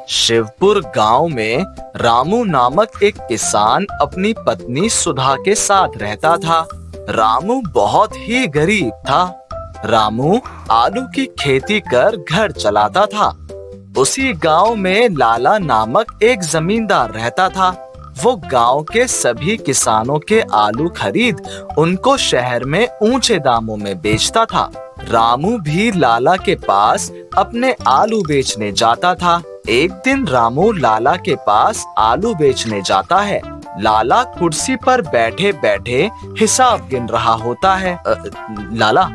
शिवपुर गांव में रामू नामक एक किसान अपनी पत्नी सुधा के साथ रहता था। रामू बहुत ही गरीब था। रामू आलू की खेती कर घर चलाता था। उसी गांव में लाला नामक एक जमींदार रहता था। वो गांव के सभी किसानों के आलू खरीद उनको शहर में ऊंचे दामों में बेचता था। रामू भी लाला के पास अपने आलू बेचने जाता था। एक दिन रामू लाला के पास आलू बेचने जाता है। लाला कुर्सी पर बैठे बैठे हिसाब गिन रहा होता है। लाला,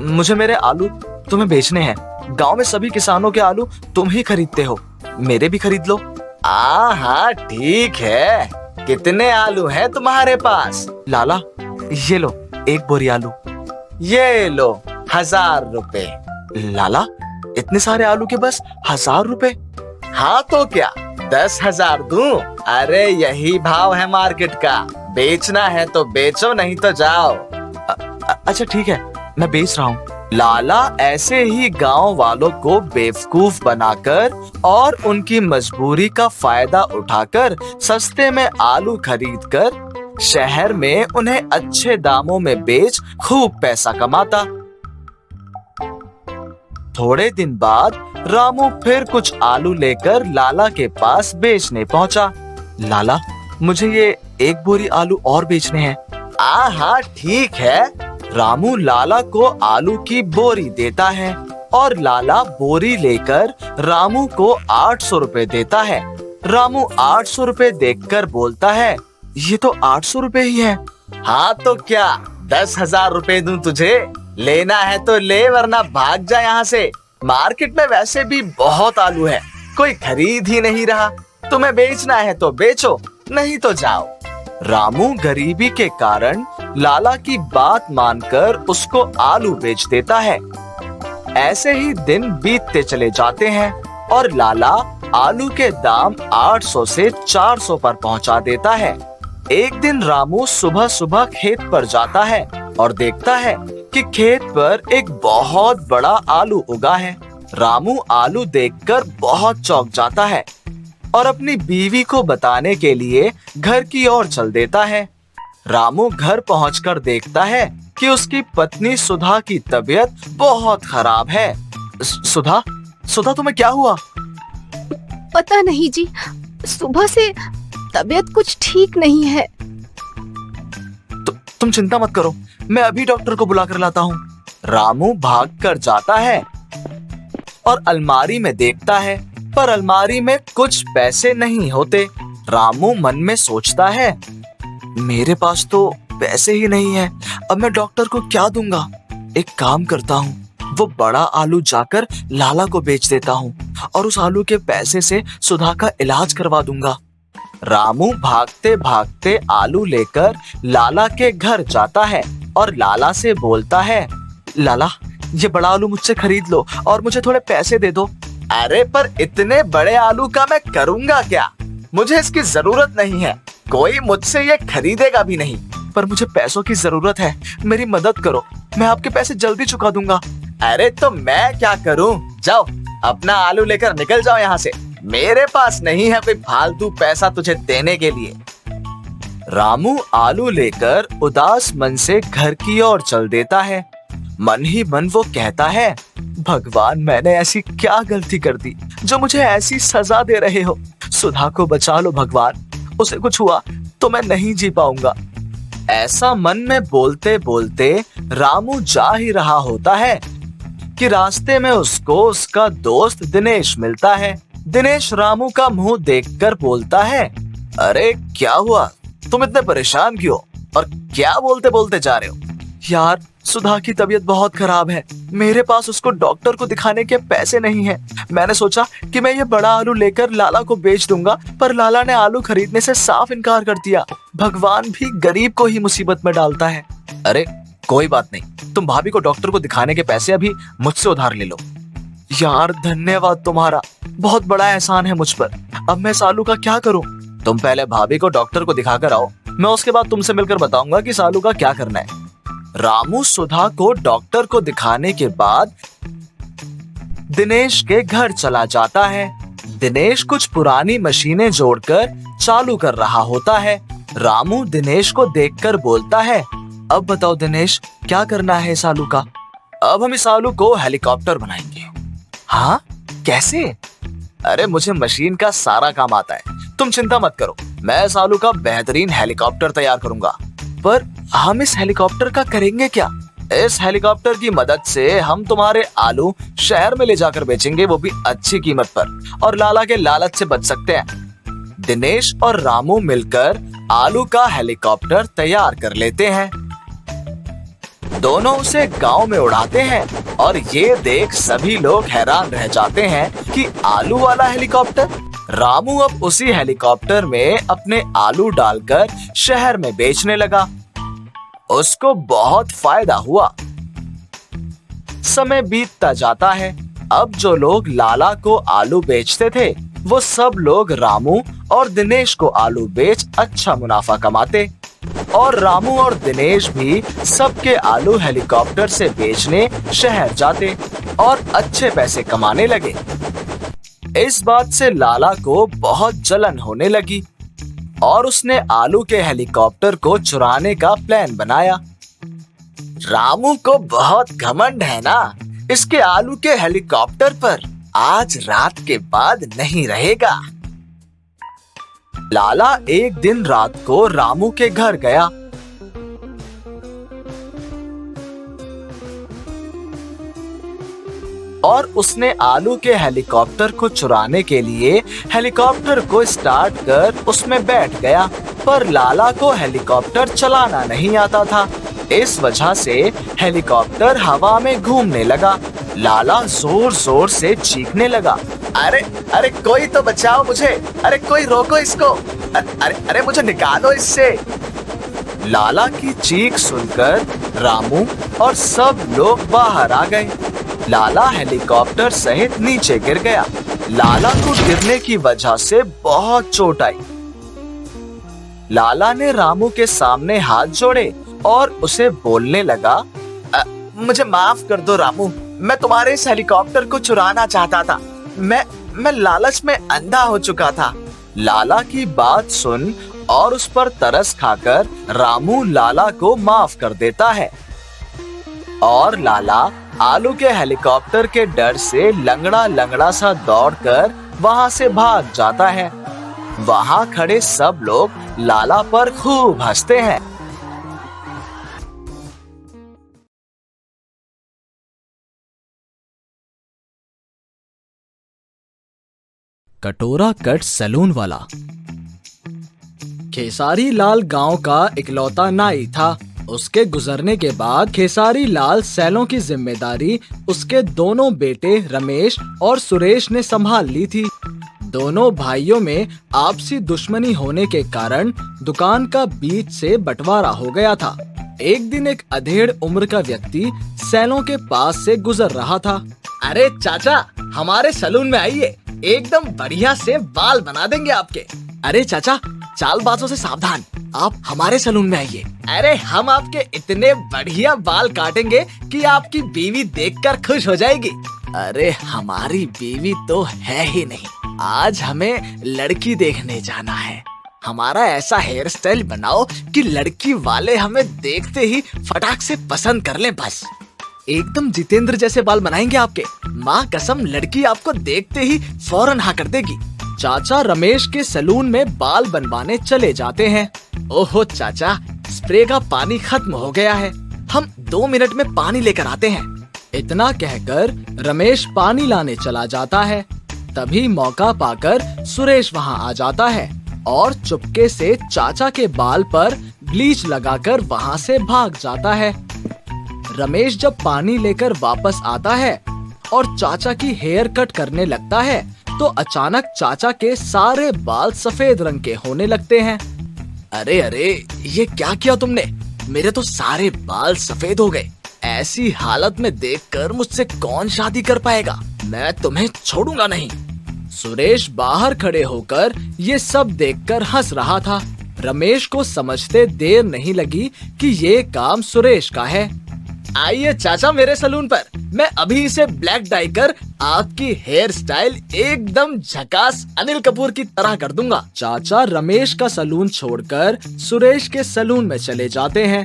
मुझे मेरे आलू तुम्हें बेचने हैं। गांव में सभी किसानों के आलू तुम ही खरीदते हो, मेरे भी खरीद लो। हाँ ठीक है, कितने आलू हैं तुम्हारे पास? लाला, ये लो एक बोरी आलू। ये लो 1000 रुपए। लाला, इतने सारे आलू के बस 1000 रुपए? हाँ तो क्या 10,000 दूं? अरे यही भाव है मार्केट का। बेचना है तो बेचो, नहीं तो जाओ। अच्छा ठीक है, मैं बेच रहा हूँ। लाला ऐसे ही गांव वालों को बेवकूफ बनाकर और उनकी मजबूरी का फायदा उठाकर सस्ते में आलू खरीदकर शहर में उन्हें अच्छे दामों में बेच खूब पैसा कमाता। थोड़े दिन बाद रामू फिर कुछ आलू लेकर लाला के पास बेचने पहुंचा। लाला, मुझे ये एक बोरी आलू और बेचने हैं। हाँ ठीक है। रामू लाला को आलू की बोरी देता है और लाला बोरी लेकर रामू को 800 रुपए देता है। रामू 800 रुपए देखकर बोलता है, ये तो 800 रुपए ही है। हाँ तो क्या 10,000 रुपए दूं तुझे? लेना है तो ले, वरना भाग जा यहाँ से। मार्केट में वैसे भी बहुत आलू है, कोई खरीद ही नहीं रहा। तुम्हें बेचना है तो बेचो, नहीं तो जाओ। रामू गरीबी के कारण लाला की बात मानकर उसको आलू बेच देता है। ऐसे ही दिन बीतते चले जाते हैं और लाला आलू के दाम 800 से 400 पर पहुंचा देता है। एक दिन रामू सुबह सुबह खेत पर जाता है और देखता है कि खेत पर एक बहुत बड़ा आलू उगा है। रामू आलू देखकर बहुत चौंक जाता है और अपनी बीवी को बताने के लिए घर की ओर चल देता है। रामू घर पहुंचकर देखता है कि उसकी पत्नी सुधा की तबीयत बहुत खराब है। सुधा, तुम्हें क्या हुआ? पता नहीं जी, सुबह से तबीयत कुछ ठीक नहीं है। तुम चिंता मत करो, मैं अभी डॉक्टर को बुला कर लाता हूँ। रामू भागकर जाता है और अलमारी में देखता है, पर अलमारी में कुछ पैसे नहीं होते। रामू मन में सोचता है, मेरे पास तो पैसे ही नहीं है, अब मैं डॉक्टर को क्या दूंगा? एक काम करता हूँ, वो बड़ा आलू जाकर लाला को बेच देता हूँ और उस आलू के पैसे से सुधा का इलाज करवा दूंगा। रामू भागते भागते आलू लेकर लाला के घर जाता है और लाला से बोलता है, लाला, ये बड़ा आलू मुझसे खरीद लो और मुझे थोड़े पैसे दे दो। अरे पर इतने बड़े आलू का मैं करूंगा क्या? मुझे इसकी जरूरत नहीं है, कोई मुझसे ये खरीदेगा भी नहीं। पर मुझे पैसों की जरूरत है, मेरी मदद करो, मैं आपके पैसे जल्दी चुका दूंगा। अरे तो मैं क्या करूं? जाओ, अपना आलू लेकर निकल जाओ यहाँ से। मेरे पास नहीं है कोई फालतू पैसा तुझे देने के लिए। रामू आलू लेकर उदास मन से घर की ओर चल देता है। मन ही मन वो कहता है, भगवान, मैंने ऐसी क्या गलती कर दी जो मुझे ऐसी सजा दे रहे हो? सुधा को बचा लो भगवान, उसे कुछ हुआ तो मैं नहीं जी पाऊंगा। ऐसा मन में बोलते बोलते रामू जा ही रहा होता है कि रास्ते में उसको उसका दोस्त दिनेश मिलता है। दिनेश रामू का मुंह देखकर बोलता है, अरे क्या हुआ? तुम इतने परेशान क्यों और क्या बोलते बोलते जा रहे हो? यार, सुधा की तबीयत बहुत खराब है, मेरे पास उसको डॉक्टर को दिखाने के पैसे नहीं हैं। मैंने सोचा कि मैं ये बड़ा आलू लेकर लाला को बेच दूंगा, पर लाला ने आलू खरीदने से साफ इनकार कर दिया। भगवान भी गरीब को ही मुसीबत में डालता है। अरे कोई बात नहीं, तुम भाभी को डॉक्टर को दिखाने के पैसे अभी मुझसे उधार ले लो। यार धन्यवाद तुम्हारा, बहुत बड़ा एहसान है मुझ पर। अब मैं इस आलू का क्या करूं? तुम पहले भाभी को डॉक्टर को दिखाकर आओ, मैं उसके बाद तुमसे मिलकर बताऊंगा कि इस आलू का क्या करना है। रामू सुधा को डॉक्टर को दिखाने के बाद दिनेश के घर चला जाता है। दिनेश कुछ पुरानी मशीनें जोड़कर चालू कर रहा होता है। रामू दिनेश को देखकर बोलता है, अब बताओ दिनेश, क्या करना है इस आलू का? अब हम इस आलू को हेलीकॉप्टर बनाएंगे। हाँ, कैसे? अरे मुझे मशीन का सारा काम आता है, तुम चिंता मत करो, मैं इस आलू का बेहतरीन हेलीकॉप्टर तैयार करूंगा। पर हम इस हेलीकॉप्टर का करेंगे क्या? इस हेलीकॉप्टर की मदद से हम तुम्हारे आलू शहर में ले जाकर बेचेंगे, वो भी अच्छी कीमत पर, और लाला के लालच से बच सकते हैं। दिनेश और रामू मिलकर आलू का हेलीकॉप्टर तैयार कर लेते हैं। दोनों उसे गांव में उड़ाते हैं और ये देख सभी लोग हैरान रह जाते हैं कि आलू वाला हेलीकॉप्टर। रामू अब उसी हेलीकॉप्टर में अपने आलू डालकर शहर में बेचने लगा। उसको बहुत फायदा हुआ। समय बीतता जाता है। अब जो लोग लाला को आलू बेचते थे, वो सब लोग रामू और दिनेश को आलू बेच अच्छा मुनाफा कमाते, और रामू और दिनेश भी सबके आलू हेलीकॉप्टर से बेचने शहर जाते और अच्छे पैसे कमाने लगे। इस बात से लाला को बहुत जलन होने लगी और उसने आलू के हेलीकॉप्टर को चुराने का प्लान बनाया। रामू को बहुत घमंड है ना, इसके आलू के हेलीकॉप्टर पर आज रात के बाद नहीं रहेगा। लाला एक दिन रात को रामू के घर गया। और उसने आलू के हेलीकॉप्टर को चुराने के लिए हेलीकॉप्टर को स्टार्ट कर उसमें बैठ गया, पर लाला को हेलीकॉप्टर चलाना नहीं आता था। इस वजह से हेलीकॉप्टर हवा में घूमने लगा। लाला जोर जोर से चीखने लगा, अरे अरे कोई तो बचाओ मुझे, अरे कोई रोको इसको, अरे अरे मुझे निकालो इससे। लाला की चीख सुनकर रामू और सब लोग बाहर आ गए। लाला हेलीकॉप्टर सहित नीचे गिर गया। लाला को गिरने की वजह से बहुत चोट आई। लाला ने रामू के सामने हाथ जोड़े और उसे बोलने लगा, मुझे माफ कर दो रामू, मैं तुम्हारे इस हेलीकॉप्टर को चुराना चाहता था, मैं लालच में अंधा हो चुका था। लाला की बात सुन और उस पर तरस खाकर रामू लाला को माफ कर देता है, और लाला आलू के हेलीकॉप्टर के डर से लंगड़ा लंगड़ा सा दौड़कर वहां से भाग जाता है। वहां खड़े सब लोग लाला पर खूब हंसते हैं। कटोरा कट सैलून वाला। खेसारी लाल गांव का इकलौता नाई था। उसके गुजरने के बाद खेसारी लाल सैलों की जिम्मेदारी उसके दोनों बेटे रमेश और सुरेश ने संभाल ली थी। दोनों भाइयों में आपसी दुश्मनी होने के कारण दुकान का बीच से बंटवारा हो गया था। एक दिन एक अधेड़ उम्र का व्यक्ति सैलों के पास से गुजर रहा था। अरे चाचा, हमारे सैलून में आइए, एकदम बढ़िया से बाल बना देंगे आपके। अरे चाचा, चालबाजों से सावधान, आप हमारे सैलून में आइए। अरे हम आपके इतने बढ़िया बाल काटेंगे कि आपकी बीवी देखकर खुश हो जाएगी। अरे हमारी बीवी तो है ही नहीं, आज हमें लड़की देखने जाना है। हमारा ऐसा हेयर स्टाइल बनाओ कि लड़की वाले हमें देखते ही फटाक से पसंद कर लें बस। एकदम जितेंद्र जैसे बाल बनाएंगे आपके, माँ कसम लड़की आपको देखते ही फौरन हाँ कर देगी। चाचा रमेश के सैलून में बाल बनवाने चले जाते हैं। ओहो चाचा, स्प्रे का पानी खत्म हो गया है, हम 2 मिनट में पानी लेकर आते हैं। इतना कहकर रमेश पानी लाने चला जाता है। तभी मौका पाकर सुरेश वहाँ आ जाता है और चुपके से चाचा के बाल पर ब्लीच लगाकर वहाँ से भाग जाता है। रमेश जब पानी लेकर वापस आता है और चाचा की हेयर कट करने लगता है तो अचानक चाचा के सारे बाल सफेद रंग के होने लगते हैं। अरे अरे, ये क्या किया तुमने? मेरे तो सारे बाल सफेद हो गए। ऐसी हालत में देखकर मुझसे कौन शादी कर पाएगा? मैं तुम्हें छोड़ूंगा नहीं। सुरेश बाहर खड़े होकर ये सब देखकर हंस रहा था। रमेश को समझते देर नहीं लगी कि ये काम सुरेश का है। आइए चाचा मेरे सलून पर, मैं अभी इसे ब्लैक डाई कर आपकी हेयर स्टाइल एकदम झकास अनिल कपूर की तरह कर दूंगा। चाचा रमेश का सलून छोड़कर सुरेश के सलून में चले जाते हैं।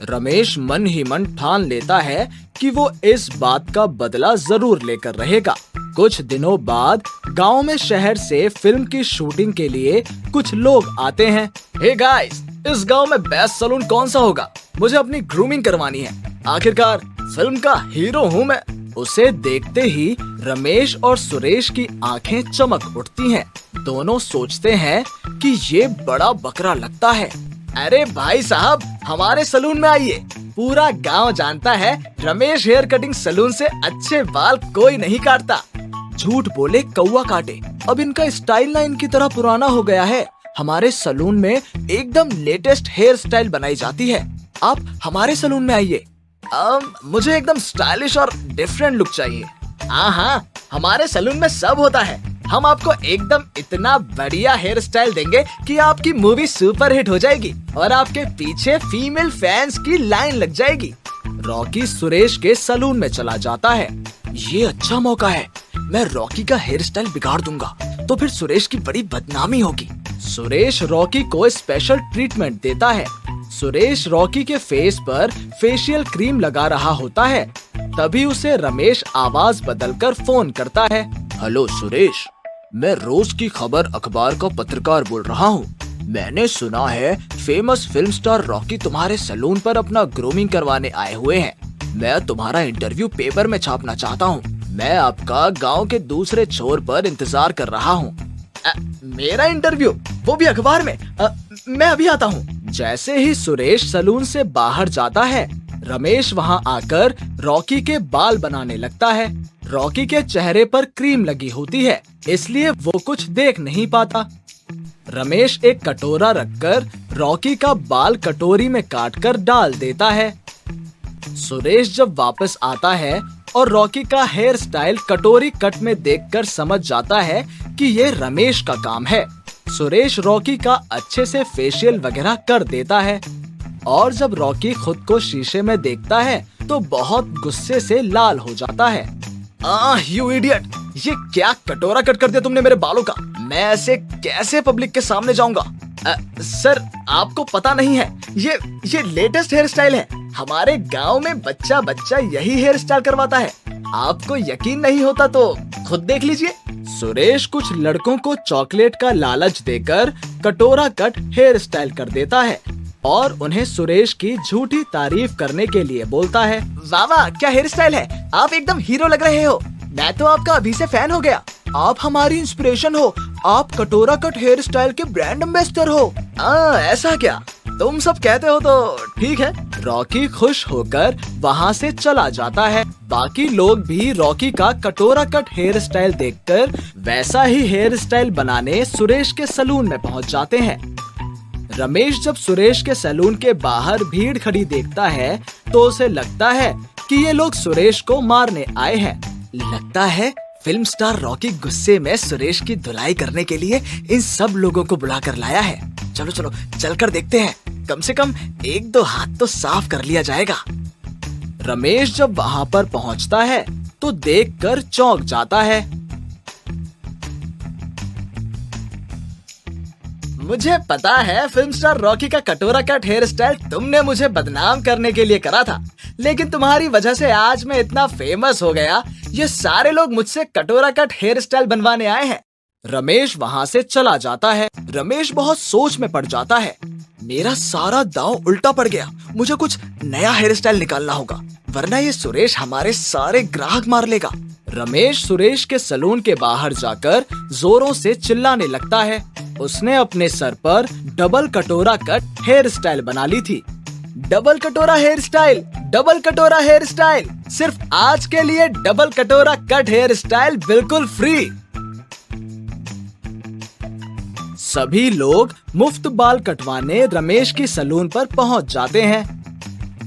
रमेश मन ही मन ठान लेता है कि वो इस बात का बदला जरूर लेकर रहेगा। कुछ दिनों बाद गांव में शहर से फिल्म की शूटिंग के लिए कुछ लोग आते हैं। हे गाइस, इस गांव में बेस्ट सलून कौन सा होगा? मुझे अपनी ग्रूमिंग करवानी है। आखिरकार फिल्म का हीरो हूँ मैं। उसे देखते ही रमेश और सुरेश की आंखें चमक उठती हैं। दोनों सोचते हैं कि ये बड़ा बकरा लगता है। अरे भाई साहब, हमारे सलून में आइए। पूरा गांव जानता है रमेश हेयर कटिंग सलून से अच्छे बाल कोई नहीं काटता। झूठ बोले कौवा काटे। अब इनका स्टाइल ना इनकी तरह पुराना हो गया है। हमारे सलून में एकदम लेटेस्ट हेयर स्टाइल बनाई जाती है। आप हमारे सलून में आइए। मुझे एकदम स्टाइलिश और डिफरेंट लुक चाहिए। हाँ, हमारे सलून में सब होता है। हम आपको एकदम इतना बढ़िया हेयर स्टाइल देंगे कि आपकी मूवी सुपर हिट हो जाएगी और आपके पीछे फीमेल फैंस की लाइन लग जाएगी। रॉकी सुरेश के सलून में चला जाता है। ये अच्छा मौका है, मैं रॉकी का हेयर स्टाइल बिगाड़ दूंगा, तो फिर सुरेश की बड़ी बदनामी होगी। सुरेश रॉकी को स्पेशल ट्रीटमेंट देता है। सुरेश रॉकी के फेस पर फेशियल क्रीम लगा रहा होता है। तभी उसे रमेश आवाज बदलकर फोन करता है। हेलो सुरेश, मैं रोज की खबर अखबार का पत्रकार बोल रहा हूँ। मैंने सुना है फेमस फिल्म स्टार रॉकी तुम्हारे सलून पर अपना ग्रूमिंग करवाने आए हुए हैं। मैं तुम्हारा इंटरव्यू पेपर में छापना चाहता हूँ। मैं आपका गांव के दूसरे छोर पर इंतजार कर रहा हूँ। मेरा इंटरव्यू, वो भी अखबार में? मैं अभी आता हूँ। जैसे ही सुरेश सलून से बाहर जाता है, रमेश वहाँ आकर रॉकी के बाल बनाने लगता है। रॉकी के चेहरे पर क्रीम लगी होती है, इसलिए वो कुछ देख नहीं पाता। रमेश एक कटोरा रखकर रॉकी का बाल कटोरी में काटकर डाल देता है। सुरेश जब वापस आता है और रॉकी का हेयर स्टाइल कटोरी कट में देखकर समझ जाता है कि ये रमेश का काम है। सुरेश रॉकी का अच्छे से फेशियल वगैरह कर देता है और जब रॉकी खुद को शीशे में देखता है तो बहुत गुस्से से लाल हो जाता है। यू इडियट, ये क्या कटोरा कट कर दिया तुमने मेरे बालों का? मैं ऐसे कैसे पब्लिक के सामने जाऊंगा? सर, आपको पता नहीं है, ये लेटेस्ट हेयर स्टाइल है। हमारे गांव में बच्चा बच्चा यही हेयर स्टाइल करवाता है। आपको यकीन नहीं होता तो खुद देख लीजिए। सुरेश कुछ लड़कों को चॉकलेट का लालच देकर कटोरा कट हेयर स्टाइल कर देता है और उन्हें सुरेश की झूठी तारीफ करने के लिए बोलता है। वाह वाह, क्या हेयर स्टाइल है, आप एकदम हीरो लग रहे हो। मैं तो आपका अभी से फैन हो गया। आप हमारी इंस्पिरेशन हो। आप कटोरा कट हेयर स्टाइल के ब्रांड एम्बेसडर हो। ऐसा क्या? तुम सब कहते हो तो ठीक है। रॉकी खुश होकर वहाँ से चला जाता है। बाकी लोग भी रॉकी का कटोरा कट हेयर स्टाइल देखकर वैसा ही हेयर स्टाइल बनाने सुरेश के सलून में पहुँच जाते हैं। रमेश जब सुरेश के सैलून के बाहर भीड़ खड़ी देखता है तो उसे लगता है कि ये लोग सुरेश को मारने आए हैं। लगता है फिल्म स्टार रॉकी गुस्से में सुरेश की धुलाई करने के लिए इन सब लोगों को बुलाकर लाया है। चलो चलो चलकर देखते हैं, कम से कम एक दो हाथ तो साफ कर लिया जाएगा। रमेश जब वहाँ पर पहुँचता है तो देखकर चौंक जाता है। मुझे पता है फिल्म स्टार रॉकी का कटोरा कट हेयर स्टाइल तुमने मुझे बदनाम करने के लिए करा था, लेकिन तुम्हारी वजह से आज मैं इतना फेमस हो गया। ये सारे लोग मुझसे कटोरा कट हेयर स्टाइल बनवाने आए हैं। रमेश वहाँ से चला जाता है। रमेश बहुत सोच में पड़ जाता है। मेरा सारा दांव उल्टा पड़ गया। मुझे कुछ नया हेयर स्टाइल निकालना होगा, वरना ये सुरेश हमारे सारे ग्राहक मार लेगा। रमेश सुरेश के सलून के बाहर जाकर जोरों से चिल्लाने लगता है। उसने अपने सर पर डबल कटोरा कट हेयर स्टाइल बना ली थी। डबल कटोरा हेयर स्टाइल, डबल कटोरा हेयर स्टाइल, सिर्फ आज के लिए डबल कटोरा कट हेयर स्टाइल बिल्कुल फ्री। सभी लोग मुफ्त बाल कटवाने रमेश की सलून पर पहुंच जाते हैं।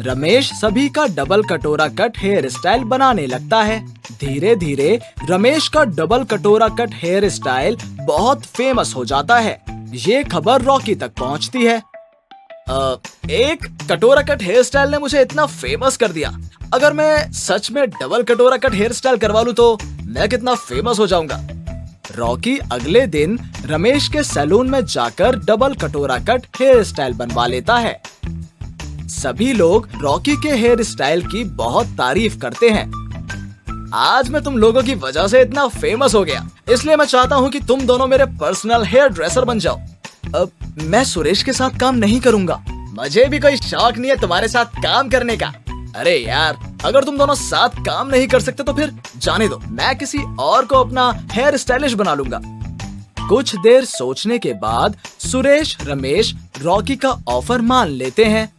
रमेश सभी का डबल कटोरा कट हेयर स्टाइल बनाने लगता है। धीरे धीरे रमेश का डबल कटोरा कट हेयर स्टाइल बहुत फेमस हो जाता है। ये खबर रॉकी तक पहुंचती है। एक कटोरा कट हेयर स्टाइल ने मुझे इतना फेमस कर दिया, अगर मैं सच में डबल कटोरा कट हेयर स्टाइल करवा लूं तो मैं कितना फेमस हो जाऊंगा। रॉकी अगले दिन रमेश के सैलून में जाकर डबल कटोरा कट हेयर स्टाइल बनवा लेता है। सभी लोग रॉकी के हेयर स्टाइल की बहुत तारीफ करते हैं। आज मैं तुम लोगों की वजह से इतना फेमस हो गया, इसलिए मैं चाहता हूँ कि तुम दोनों मेरे पर्सनल हेयर ड्रेसर बन जाओ। अब मैं सुरेश के साथ काम नहीं करूंगा। मुझे भी कोई शौक नहीं है तुम्हारे साथ काम करने का। अरे यार, अगर तुम दोनों साथ काम नहीं कर सकते तो फिर जाने दो, मैं किसी और को अपना हेयर स्टाइलिश बना लूंगा। कुछ देर सोचने के बाद सुरेश रमेश रॉकी का ऑफर मान लेते हैं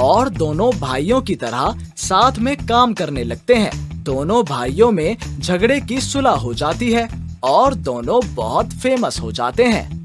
और दोनों भाइयों की तरह साथ में काम करने लगते हैं। दोनों भाइयों में झगड़े की सुलह हो जाती है और दोनों बहुत फेमस हो जाते हैं।